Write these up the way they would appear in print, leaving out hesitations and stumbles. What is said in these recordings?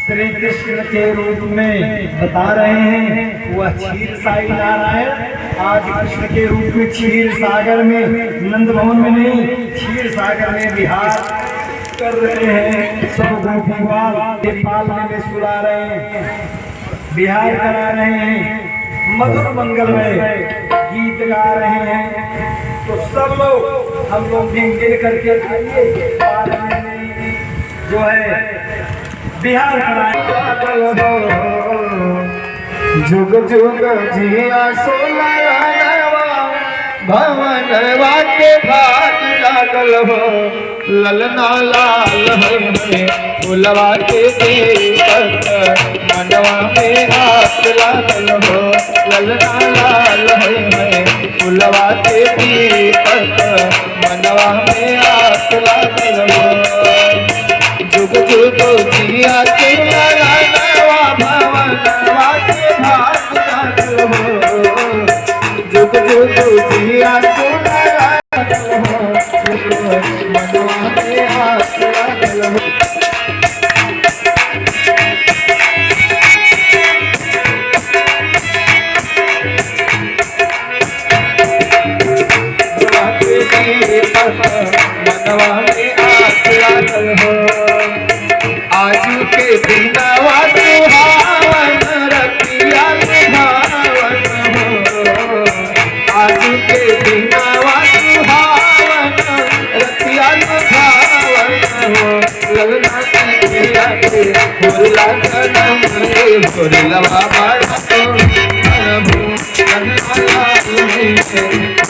श्री कृष्ण के रूप में बता रहे हैं। वह क्षीर साई नारायण आज कृष्ण के रूप में क्षीर सागर में, नंद भवन में नहीं, क्षीर सागर में विहार कर रहे हैं। सब गोपीवाल के पालने में सुला रहे हैं, विहार करा रहे हैं, मधुर मंगल में गीत गा रहे हैं। तो सब लोग हम लोग भी मिल करके आइए पालने में जो है बिहार जुग जुग जिया सोलवा भवनवा के भाग जागल हो ललना लाल है फुलवा के दीपक मनवा में हाथ लागल हो ललना लाल है फुलवा के दीपक मनवा में हाथ लागल हो जुग जुग जिया सोलवा भवनवा के भाग जागल हो जुग जुग जिया सोलवा मनवा में हाथ लागल हो। मनवा में हाथ लागल हो आजू के दिनवा सुहावन रतिया सुहावन हो आजू के दिनवा सुहावन रतिया सुहावन हो ललना किया के भोला कदम रे भोलवा बाड़ा तो प्रभु ललना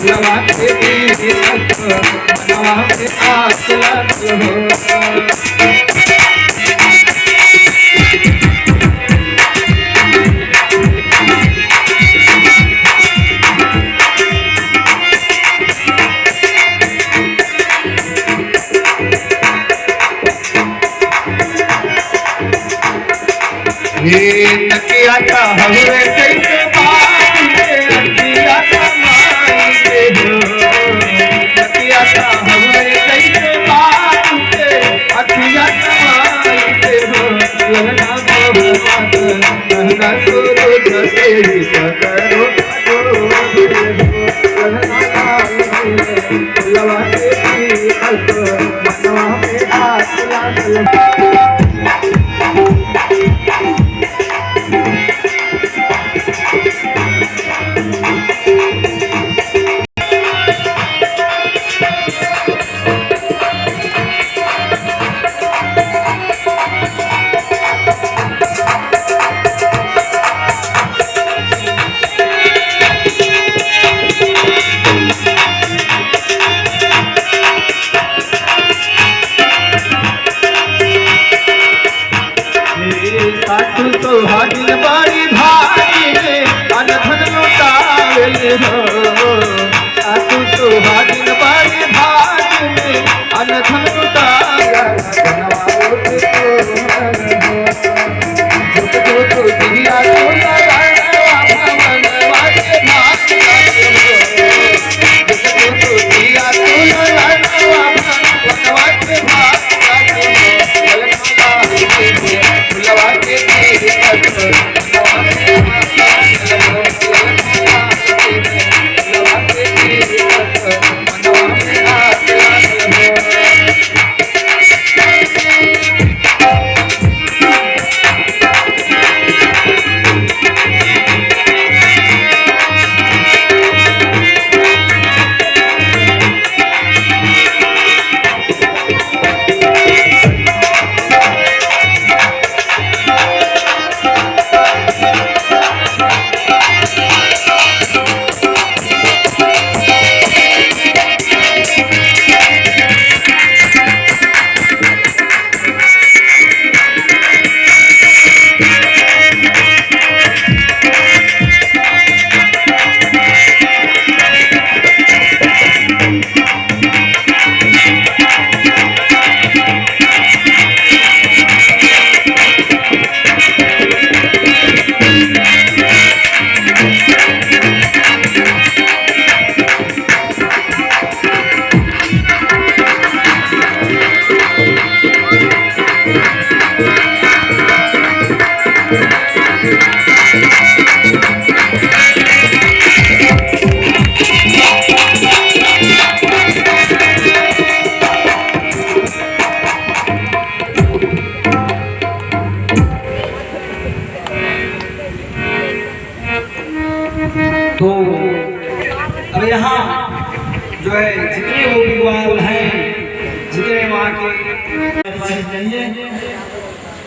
लवा के दीपक मनवा में हाथ लागल हो। नकिया का हवे कैसे बात है नकिया का माई के हो नकिया का हवे कैसे बात है अखिया का माई के हो ललना भगवान कहना सुरो से करो ललना लवा के दीपक मनवा में हाथ लागल सासु तो हाजिर बाड़ी भाई में अनधन लुटावेल हो सासु तो हाजिर बाड़ी भाई में अनधन लुटावेल जुग जुग जिया सोलवा भवनवा के भाग जुग जुग जिया सोलवा भवनवा के भाग फुलवा के दीपक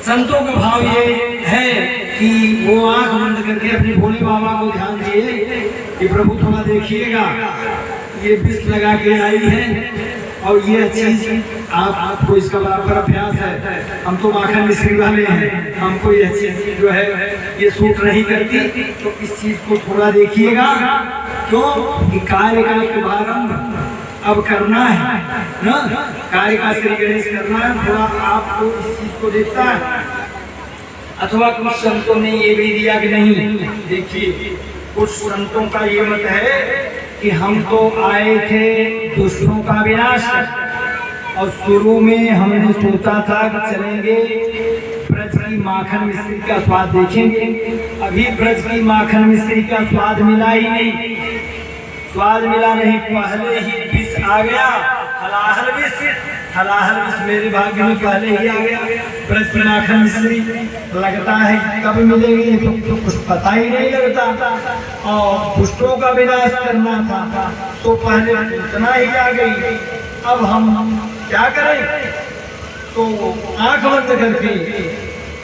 संतों का भाव ये है कि वो आंख बंद करके अपने भोले बाबा को ध्यान दिए कि प्रभु थोड़ा देखिएगा, ये विष लगा के आई है और ये चीज आपको इसका बराबर अभ्यास है। हम तो माखन मिश्री वाले हैं, हमको यह चीज जो है ये सूट नहीं करती, तो इस चीज को थोड़ा देखिएगा। क्यों कि कार्य का शुभारंभ अब करना है ना, कार्य का श्री गणेश करना है, थोड़ा आपको इस चीज को देखता है। अथवा कुछ संतों ने ये भी दिया कि नहीं, देखिए कुछ संतों का ये मत है कि हम तो आए थे दुष्टों का विनाश, और शुरू में हमने सोचा था कि चलेंगे ब्रज की माखन मिश्री का स्वाद देखेंगे। अभी ब्रज की माखन मिश्री का स्वाद मिला ही नहीं, स्वाद मिला नहीं, पहले ही विष आ गया, हलाहल विष मेरे भाग्य में पहले ही आ गया। ब्रज की माखन मिश्री लगता है कब मिलेगी तो कुछ पता ही नहीं लगता, और दुष्टों का विनाश करना था तो पहले इतना ही आ गई। अब हम क्या करें, तो आंख बंद करके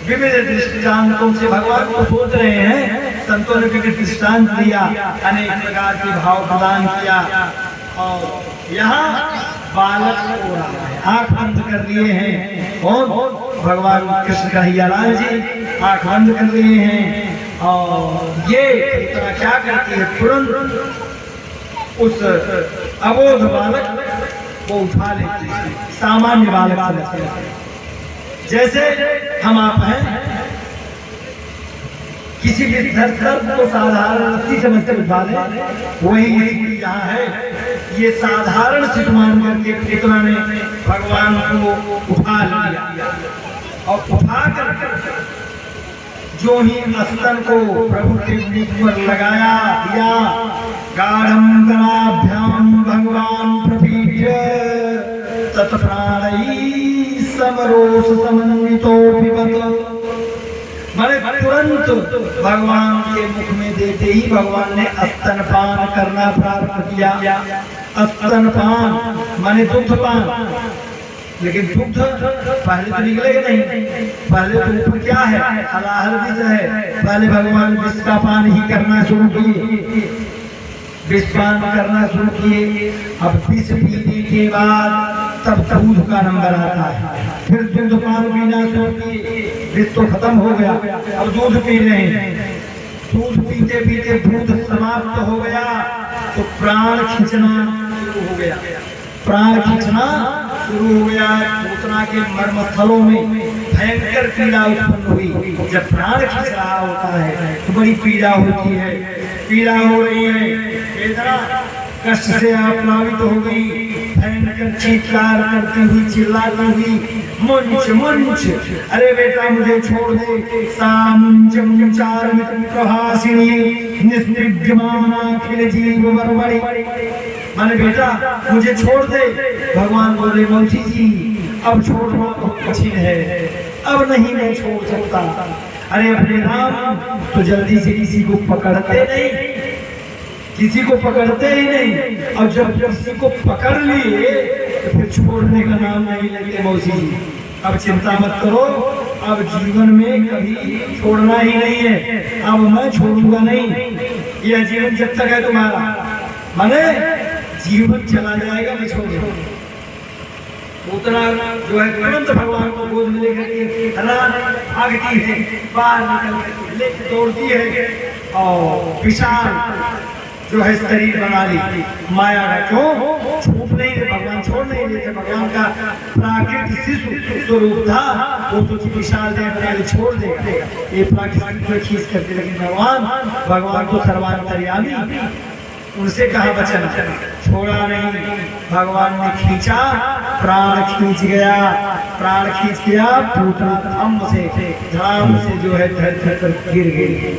विविध दृष्टांतों से भगवान को सोच रहे हैं। संतों ने विविध दृष्टांत दिया, अनेक प्रकार के भाव प्रदान किया, और यहाँ बालक हो रहा है, आंख बंद कर लिए हैं। और भगवान कृष्ण कन्हैयालाल जी आंख बंद कर लिए हैं, और ये इतना क्या करती है, तुरंत उस अबोध बालक को उठा लेती है, सामान्य बालक समझते हैं। जैसे हम आप हैं, किसी भी सर्प को साधारण रस्सी समझकर उठा ले, वही यहाँ है, ये साधारण शिशु मान करके पुतना ने भगवान को उठा लिया, और उठा कर जो ही स्तन को प्रभु के मुख पर लगाया दिया, गाढ़ं गणाभ्याम भगवान प्रपीड्य तत्प्राणैः समरोष समन्वितो पिबत। मैंने तुरंत भगवान के मुख में देते ही भगवान ने स्तनपान करना प्रारंभ किया। स्तनपान माने दुग्धपान, लेकिन दुग्ध पहले तो निकलेगा नहीं, पहले तो ऊपर क्या है, हलाहल विष है। पहले भगवान विष का पान ही करना शुरू किए, विषपान करना शुरू किए। अब विष पीने के बाद तब दूध का नंबर आता है, फिर दूध पान पीना शुरू किए, विष तो खत्म हो गया, अब दूध पी रहे हैं। दूध पीते पीते दूध समाप्त हो गया तो प्राण खींचना शुरू हो गया, प्राण खींचना शुरू हो गया। पूतना के मर्मस्थलों में भयंकर पीड़ा उत्पन्न हुई। जब प्राण खींच रहा होता है तो बड़ी पीड़ा होती है, पीड़ा हो रही है, वेदना कष्ट से आप्लावित हो गई, भयंकर चीत्कार करती हुई चिल्लाती हुई, मुंच मुंच, अरे बेटा मुझे छोड़ दे। सामुंच मुंचार प्रभासिनी निस्निग्धमानाखिल जीव बरबड़ी, माने बेटा मुझे छोड़ दे। भगवान बोले मौसी जी अब छोड़ना बहुत कठिन है, अब नहीं मैं छोड़ सकता। अरे अपने राम तो जल्दी से किसी को पकड़ते नहीं, किसी को पकड़ते ही नहीं, और जब किसी को पकड़ लिए तो फिर छोड़ने का नाम नहीं लेते मौसी जी। अब चिंता मत करो, अब जीवन में कभी छोड़ना ही नहीं है, अब मैं छोड़ूंगा नहीं। यह जीवन जब तक है तुम्हारा, माने जीवन चला जाएगा मैं छोड़ूंगा। उतना जो है तुरंत भगवान को गोद में लेकर भागती है, बाहर निकल लेकर दौड़ती है, और विशाल जो है शरीर बना ली माया का। क्यों छूट नहीं थे भगवान, छोड़ नहीं देते। भगवान का प्राकृतिक शिशु स्वरूप था, वो तो विशाल देह बना के छोड़ देगा, ये प्राकृतिक को खींच करके। लेकिन भगवान तो सर्वांतर्यामी, उनसे कहा बचना, छोड़ा नहीं। भगवान ने खींचा, प्राण खींच गया, प्राण खींच गया, पूतना थम से धड़ाम से जो है धरती पर गिर गई।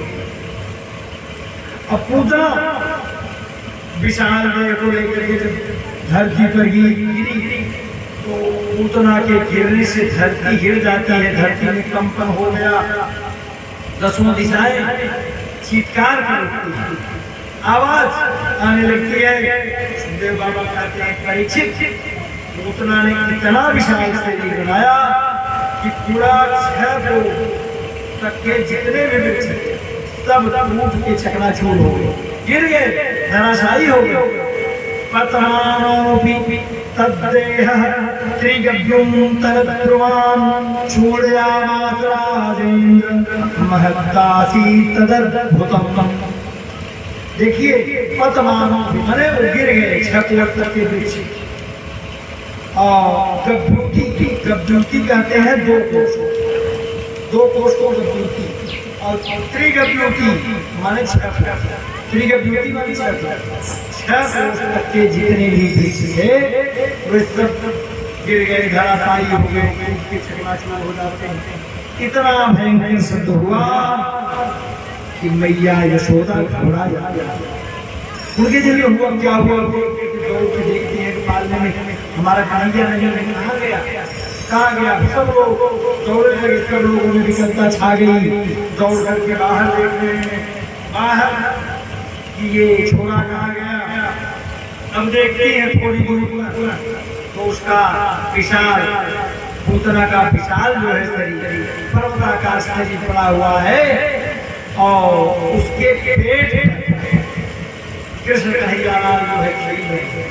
अब पूतना विशाल देह को लेकर के जब धरती पर गिरी तो पूतना के गिरने से धरती हिल जाती है, धरती में कंपन हो गया, दसों दिशाएं चीत्कार करती है, आवाज आने लगती है। सुखदेव बाबा कहते हैं परीक्षित, पूतना ने इतना विशाल शरीर बनाया कि पूरा 6 कोस तक के जितने भी वृक्ष सब टूट के चकनाचूर हो गए, गिर गए, धराशायी हो गए। पतमानोऽपि तद्देहः त्रिगभ्युं तदध्रुवान् चूडयामास राजेन्द्र महत्तासीत् तदद्भुतम्। देखिए पतमानोऽपि माने वो गिर गए 6 कोस तक के वृक्ष। और गभ्युति कहते हैं 2 कोस को गभ्युति, और त्रिगभ्युति माने 6 त्रिगभ्युति माने 6 कोस तक के जितने भी वृक्ष थे वे सब गिर गए, धराशायी हो गए, उनके चकनाचूर हो जाते हैं। इतना भयंकर शब्द हुआ कि मैया यशोदा घबरा जाती। उनके जरिए हुआ क्या हुआ, दौड़ के देखते हैं कि पालने में हमारा कन्हैया नहीं, कहाँ गया। सब लोग दौड़े लगे, सब लोगों में विकलता छा गई। दौड़ करके बाहर देखते हैं, बाहर कि ये छोरा कहाँ गया। अब देखते हैं थोड़ी दूर पर तो उसका विशाल पूतना का विशाल जो है शरीर पर्वताकार शरीर पड़ा हुआ है, और उसके पेट कृष्ण कन्हैया लाल जो है खेल रहे हैं।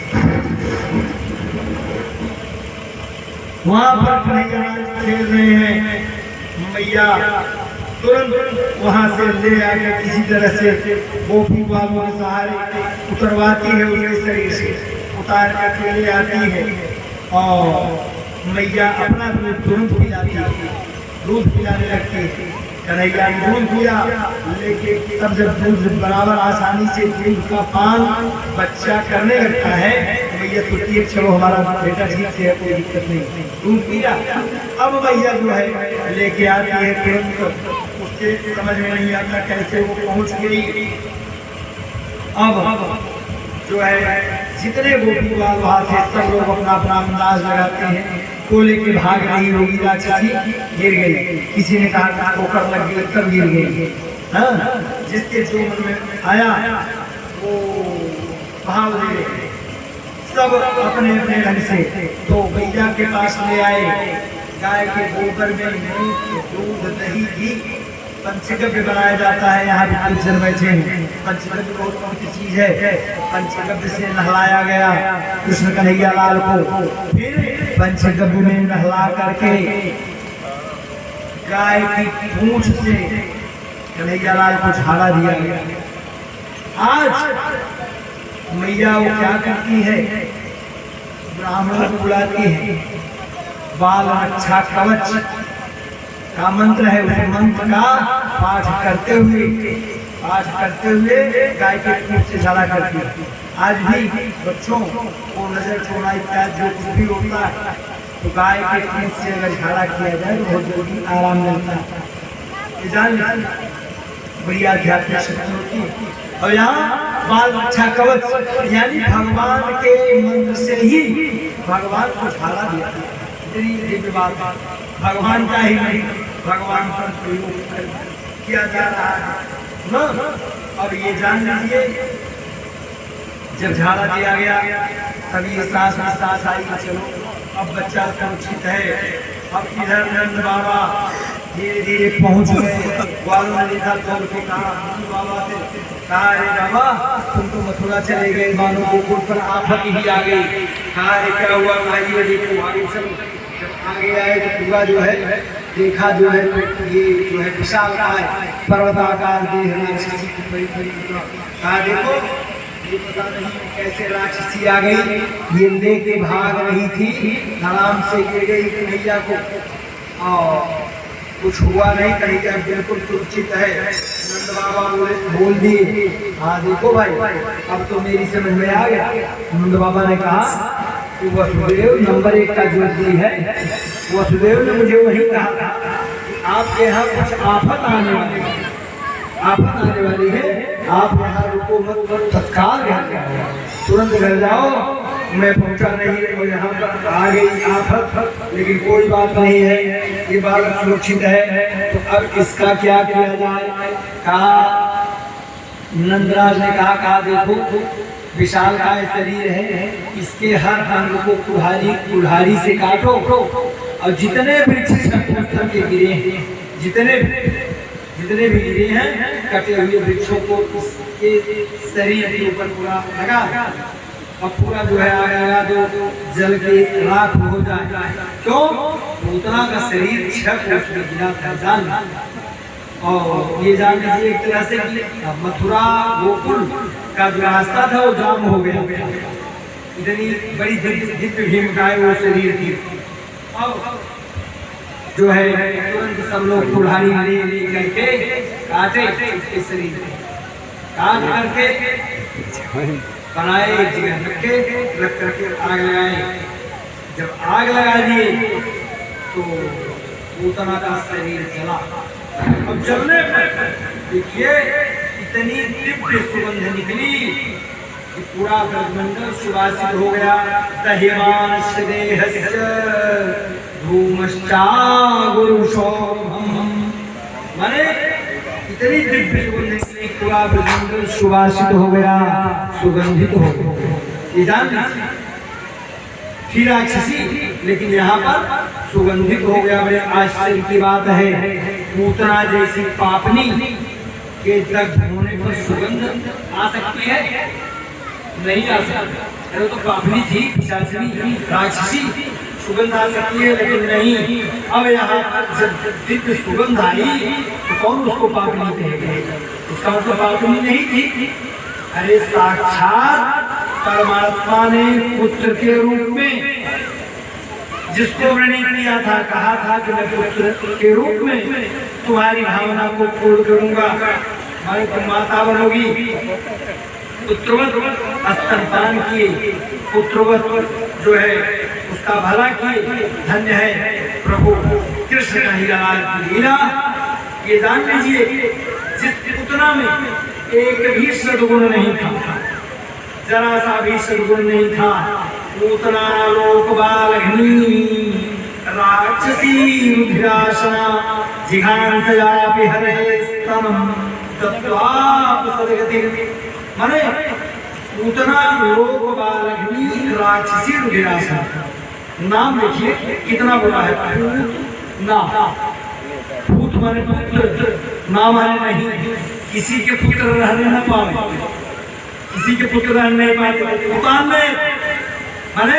वहां पर कन्हैया लाल खेल रहे हैं। मैया तुरंत वहां से ले आकर किसी तरह से गोपी बालों के सहारे उतरवाती है, उसके शरीर से उतार करके ले आती है। और मैया अपना दूध तुरंत पिलाती है, दूध पिलाने लगती है। कन्हैया ने दूध पिया, लेकिन तब जब दूध बराबर आसानी से दूध का पान बच्चा करने लगता है, मैया सोचती है चलो हमारा बेटा ठीक है, कोई दिक्कत नहीं, दूध पिया। अब मैया जो है लेके आती है तुरंत, उसके समझ में नहीं आता कैसे वो पहुंच गई। अब जो है जितने गोपी बाल वहां थे सब लोग अपना अपना अंदाज लगाते हैं, को लेके भाग रही होगी राक्षसी, गिर गई। किसी ने कहा ठोकर लग गई तब गिर गई। हाँ, जिसके जो मन में आया वो भाव ले गए सब अपने अपने ढंग से। तो गैया के पास ले आए, गाय के गोबर में दूध दही घी पंचगव्य बनाया जाता है। यहाँ भी कुछ जन बैठे हैं, पंचगव्य बहुत कौन सी चीज है। पंचगव्य से नहलाया गया कृष्ण कन्हैया लाल को, फिर पंचगव्य में नहला करके गाय की पूंछ से कन्हैया लाल को झाड़ा दिया गया। आज मैया वो क्या करती है, ब्राह्मणों को बुलाती है, बाल रक्षा कवच का मंत्र है, उस मंत्र का पाठ करते हुए गाय के पूंछ से झाड़ा करती है। आज भी बच्चों को नजर छोड़ा इत्यादि जो कुछ भी होता है तो गाय के पूंछ से अगर झाड़ा किया जाए तो बहुत जल्दी आराम मिलता है। जान बढ़िया आध्यात्मिक शक्ति होती है। और यहाँ बाल रक्षा कवच यानी भगवान के मंत्र से ही भगवान को झाड़ा दिया। दिव्य बात, भगवान का ही नहीं भगवान पर प्रयोग किया जा रहा है ना। अब ये जान लीजिए, जब झाड़ा दिया गया तभी सांस में सांस आई, चलो अब बच्चा सुरक्षित है। अब इधर नंद बाबा धीरे धीरे पहुंच गए। ग्वालों ने देखा दौड़ के कहा नंद बाबा से, कहा अरे बाबा तुम तो मथुरा चले गए, मानो गोकुल पर आफत ही आ गई। कहा अरे क्या हुआ भाई, देखो आगे सब जब आगे आए तो पूरा जो है देखा जो है ये जो है विशाल का है पर्वताकार देह राक्षसी की बड़ी बड़ी। कहा देखो ये पता नहीं कैसे राक्षसी आ गई, ये लेके भाग रही थी, आराम से गिर गई कन्हैया को और कुछ हुआ नहीं, कन्हैया बिल्कुल सुरक्षित है। नंद बाबा बोल दिए हाँ देखो भाई अब तो मेरी समझ में आ गया। नंद बाबा ने कहा कि वसुदेव नंबर 1 का ज्योति है, वसुदेव ने मुझे वही कहा था आपके यहाँ कुछ आफत आने वाली है, आफत आने वाली है, आप यहाँ रुको मत, तत्काल तुरंत घर जाओ। मैं पहुंचा नहीं तो यहाँ पर आ गई आफत, लेकिन कोई बात नहीं है, ये बात सुरक्षित है। तो अब इसका क्या किया जाए। कहा नंदराज ने कहा देखो विशालकाय शरीर है, इसके हर अंग को कुल्हाड़ी से काटो और जितने वृक्ष के गिरे हैं, जितने भी गिरे हैं कटे हुए वृक्षों को इसके शरीर के ऊपर पूरा लगा और पूरा जो है आएगा जो जल के राख हो जाए। क्यों? पूतना का शरीर छक उसमें गिरा था जान। और ये जान लीजिए एक तरह से कि मथुरा गोकुल का जो रास्ता था वो जाम हो गया। इतनी बड़ी दिव्य भीमकाय वो शरीर थी। अब जो है तुरंत सब लोग कुल्हाड़ी ले करके काटे उसके शरीर काट करके बनाए, एक जगह रख करके आग लगाए। जब आग लगा दिए तो पूतना का शरीर जला। अब जलने पर देखिए इतनी दिव्य सुगंध निकली कि पूरा ब्रह्मंडल सुवासित हो गया। दह्यमानश्च देहस्य धूमश्चा गुरुशोभम, माने इतनी दिव्य सुगंध निकली, पूरा ब्रह्मंडल सुवासित हो गया, सुगंधित हो गया। ये जान लीजिए थी राक्षसी, लेकिन यहाँ पर सुगंधित हो गया। बड़े आश्चर्य की बात है, पूतना जैसी पापनी के दग्ध होने पर सुगंध आ सकती है? नहीं आ सकती। वो तो पापनी थी, पिशाचिनी राक्षसी, सुगंध आ सकती है लेकिन नहीं। अब यहाँ पर जब दिव्य सुगंध आई तो कौन उसको पापनी कहेगा? उसका मतलब पापनी नहीं थी। अरे साक्षात परमात्मा ने पुत्र के रूप में जिसको वर्णित किया था, कहा था कि मैं पुत्र के रूप में तुम्हारी भावना को पूर्ण करूंगा, मानो तुम माता बनोगी। पुत्रवत स्तनपान किए, पुत्रवत जो है उसका भला किए। धन्य है प्रभु कृष्ण का ही लीला। ये जान लीजिए जिस पुतना में एक भी सद्गुण नहीं था, जरा सा भी सद्गुण नहीं था, पूतना लोक बालघनी राक्षसी रुधिराशना जिघांसयापि हरेस्तनम तत्वाप सदगति। माने पूतना लोक बालघनी राक्षसी रुधिराशना, नाम देखिए कितना बड़ा है। पूत माने पुत्र, नाम माने नहीं, किसी के पुत्र रहने न पावे, किसी के पुत्र रहने नहीं पाते। भूतान में माने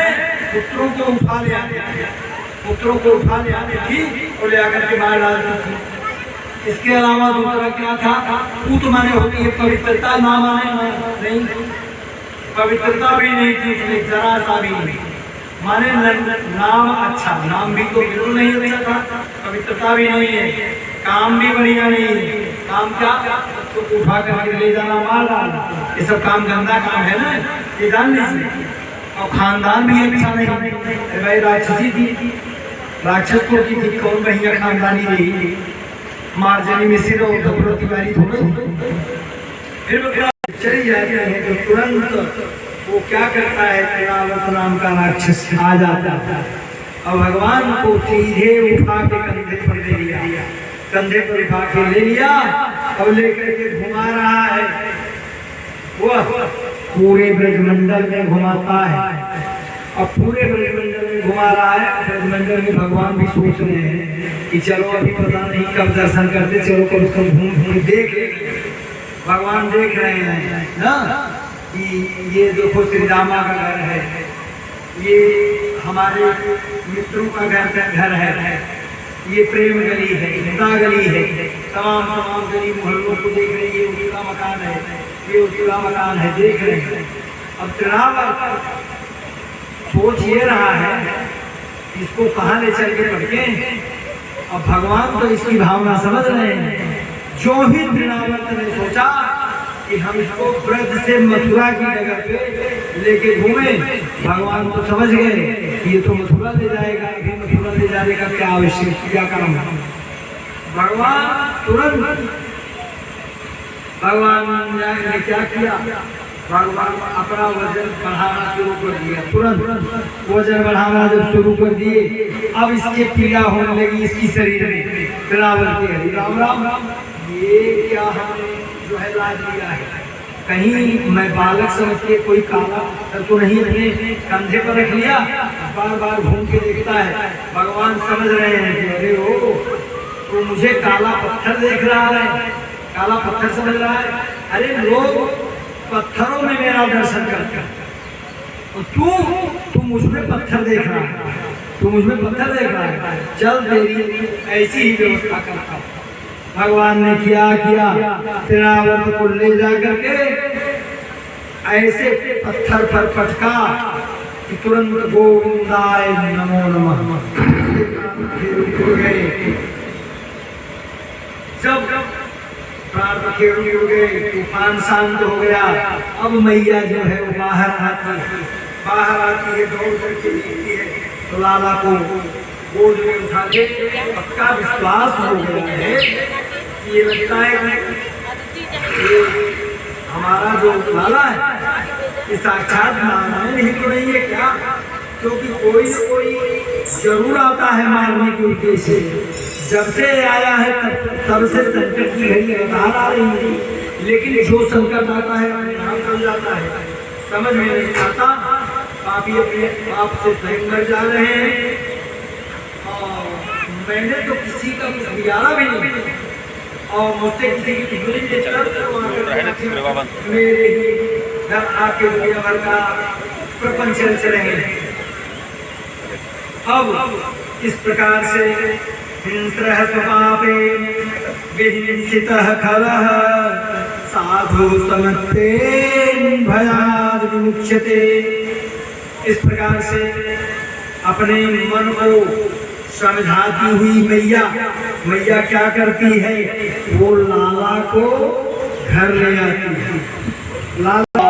पुत्रों को उठा ले आते, पुत्रों को उठा ले आती थी और ले आकर के मार डालती थी। इसके अलावा दूसरा क्या था? पूत माने होती है पवित्रता, नाम माने नहीं, पवित्रता भी नहीं थी इसमें, जरा सा भी नहीं। माने नाम अच्छा, नाम भी तो बिल्कुल नहीं अच्छा था, पवित्रता भी नहीं है, काम भी बढ़िया नहीं है। काम क्या? तो उठा करके ले जाना, मार डालना, ये सब काम गंदा काम है ना, ये जान लीजिए। और खानदान भी अच्छा नहीं। भाई राक्षसी थी, राक्षस को की थी, कौन भैया खानदानी रही, मार्जनी मिश्र और दबरो तिवारी थोड़े। फिर चली जाती है तो तुरंत वो क्या करता है, तिरावत नाम का राक्षस आ जाता है और भगवान को सीधे उठा के कंधे पर ले लिया, कंधे पर उठा के ले लिया और लेकर के घुमा रहा है। वह पूरे ब्रजमंडल में घुमाता है और पूरे ब्रजमंडल में घुमा रहा है। ब्रजमंडल में भगवान भी सोच रहे हैं कि चलो अभी पता नहीं कब दर्शन करते, चलो कम से कम घूम घूम देख ले। भगवान देख रहे हैं ना कि ये देखो श्री रामा का घर है, ये हमारे मित्रों का घर है, ये प्रेम गली है, गीता गली है, तमाम गली मोहल्लों को देख रहे हैं। ये उसका मकान है, ये उसका मकान है, देख रहे हैं। अब तिरावर सोच ये रहा है इसको कहाँ ले चल के पड़के। अब भगवान तो इसकी भावना समझ रहे हैं। जो ही तृणावर्त ने सोचा कि हम इसको ब्रज से मथुरा की जगह पे लेके घूमे, भगवान तो समझ गए कि ये तो मथुरा ले जाएगा, फिर मथुरा ले जाने का क्या आवश्यक, क्या काम। भगवान तुरंत भगवान ने क्या किया, भगवान अपना वजन बढ़ाना शुरू कर दिया। तुरंत वजन बढ़ाना जब शुरू कर दिए, अब इसके पीड़ा होने लगी इसकी शरीर में। राम राम, ये क्या हमने जो है लाज लिया है, कहीं मैं बालक समझ के कोई काला पत्थर तो नहीं अपने कंधे पर रख लिया। बार बार घूम के देखता है। भगवान समझ रहे हैं कि अरे ओ तो मुझे काला पत्थर देख रहा है, काला पत्थर समझ रहा है। अरे लोग पत्थरों में मेरा दर्शन करते हैं और तू मुझमें पत्थर देख रहा है, तू मुझमें पत्थर देख रहा है। चल तेरी ऐसी ही व्यवस्था करता हूं। भगवान ने क्या किया, तिरावत को ले जा करके ऐसे पत्थर पर पटका कि तुरंत गोविंदाय नमो नमः उड़ गए। जब प्राण पखेरु उड़ गए, तूफान शांत हो गया। अब मैया जो है वो बाहर आती है, दौड़ करके देखती है तो लाला को गोद में उठा के पक्का विश्वास हो गया है। ये लगता है कि हमारा जो लाला है ये साक्षात नारायण ही तो नहीं है क्या, क्योंकि कोई न कोई जरूर आता है मारने के उद्देश्य से। जब से आया है तब से संकट की घड़ी बाहर आ रही है, लेकिन जो संकट आता है चल जाता है, समझ में नहीं आता। पापी अपने पाप से स्वयं मर जा रहे हैं। मैंने तो किसी का कुछ बिगाड़ा भी नहीं और मुझसे किसी की टिप्पणी मेरे ही घर आके दुनिया भर का प्रपंच चल रहे हैं। अब इस प्रकार से हिंस्रः स्वपापे विहिंसितः खलः साधु समत्तेन भयाद् विमुच्यते। इस प्रकार से अपने मन को समझाती हुई मैया क्या करती है, वो लाला को घर ले आती है। लाला